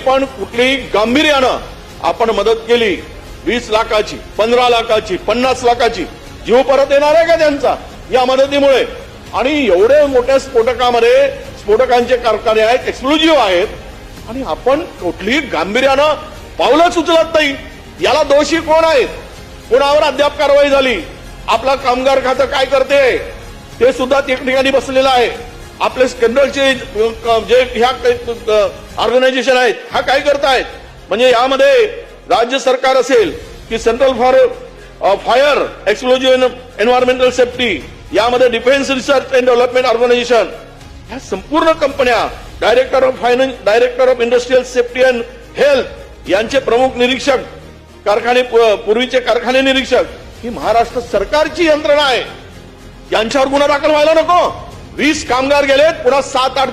पण कुठलीही गांभीर्यानं आपण मदत केली 20 लाखाची, 15 लाखाची, 50 लाखाची, जीव परत येणार आहे का त्यांचा या मदतीमुळे? आणि एवढे मोठ्या स्फोटकामध्ये स्फोटकांचे कारखाने आहेत, एक्सक्लुझिव्ह आहेत, आणि आपण कुठलीही गांभीर्यानं पावलंच उचलत नाही. याला दोषी कोण आहेत? कोणावर अद्याप कारवाई झाली? आपला कामगार खातं काय करते ते सुद्धा त्या ठिकाणी बसलेलं आहे. आपले केंद्राचे जे ह्या ऑर्गनायझेशन आहेत हा काय करतायत? म्हणजे यामध्ये राज्य सरकार असेल की central for fire explosive environmental safety, यामध्ये defence research and development organisation, ह्या संपूर्ण कंपन्या, director of finance, director of industrial safety and health यांचे प्रमुख निरीक्षक, कारखाने पूर्वीचे कारखाने निरीक्षक, ही महाराष्ट्र सरकारची यंत्रणा आहे. यांच्यावर गुन्हा दाखल व्हायला नको. 20 कामगार गेलेत, पुन्हा 7-8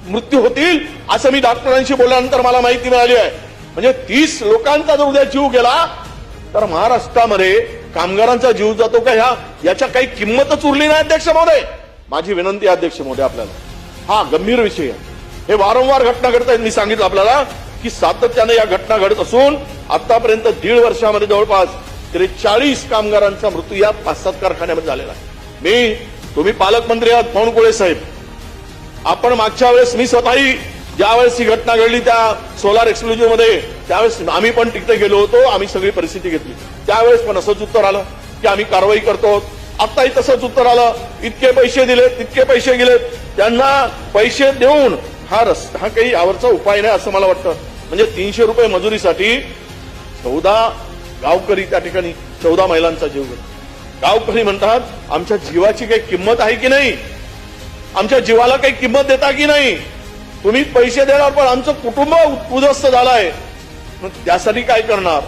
मृत्यू होतील असं मी डॉक्टरांशी बोलल्यानंतर मला माहिती मिळाली आहे. म्हणजे 30 लोकांचा जर उद्या जीव गेला तर महाराष्ट्रामध्ये कामगारांचा जीव जातो का याच्या काही किंमतच उरली नाही. अध्यक्ष महोदय, माझी विनंती आहे अध्यक्ष महोदय आपल्याला, हा गंभीर विषय आहे. हे वारंवार घटना घडत आहेत. मी सांगितलं आपल्याला की सातत्याने या घटना घडत असून आतापर्यंत 1.5 वर्षामध्ये जवळपास 43 कामगारांचा मृत्यू या 5-7 कारखान्यामध्ये झालेला आहे. तुम्ही पालकमंत्री आहात बावनकुळे साहेब, आपण मागच्या वेळेस मी स्वतःही ज्यावेळेस ही घटना घडली त्या सोलार एक्सक्लुझिव्ह मध्ये, त्यावेळेस आम्ही पण तिकडे गेलो होतो. आम्ही सगळी परिस्थिती घेतली. त्यावेळेस पण असंच उत्तर आलं की आम्ही कारवाई करतो. आताही तसंच उत्तर आलं, इतके पैसे दिले, तितके पैसे गेलेत. त्यांना पैसे देऊन हा काही यावरचा उपाय नाही असं मला वाटतं. म्हणजे 300 रुपये मजुरीसाठी 14 गावकरी त्या ठिकाणी 14 महिलांचा जीव गेला. गावकरी म्हणतात आमच्या जीवाची काही किंमत आहे की नाही? आमच्या जीवाला काही किंमत देता की नाही? तुम्ही पैसे देणार पण आमचं कुटुंब उद्ध्वस्त झालंय, त्यासाठी काय करणार?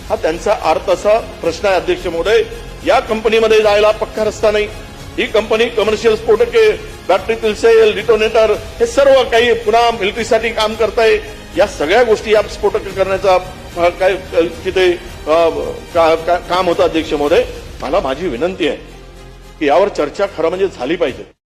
हा त्यांचा अर्थ असा प्रश्न आहे. अध्यक्ष महोदय, या कंपनीमध्ये जायला पक्का रस्ता नाही. ही कंपनी कमर्शियल स्फोटके, बॅटरीतील सेल, डिटोनेटर हे सर्व काही पुन्हा मिलिटरीसाठी काम करताय. या सगळ्या गोष्टी या स्फोटक करण्याचा काय तिथे काम होतं. अध्यक्ष महोदय, मला माझी विनंती आहे की यावर चर्चा खरं म्हणजे झाली पाहिजे.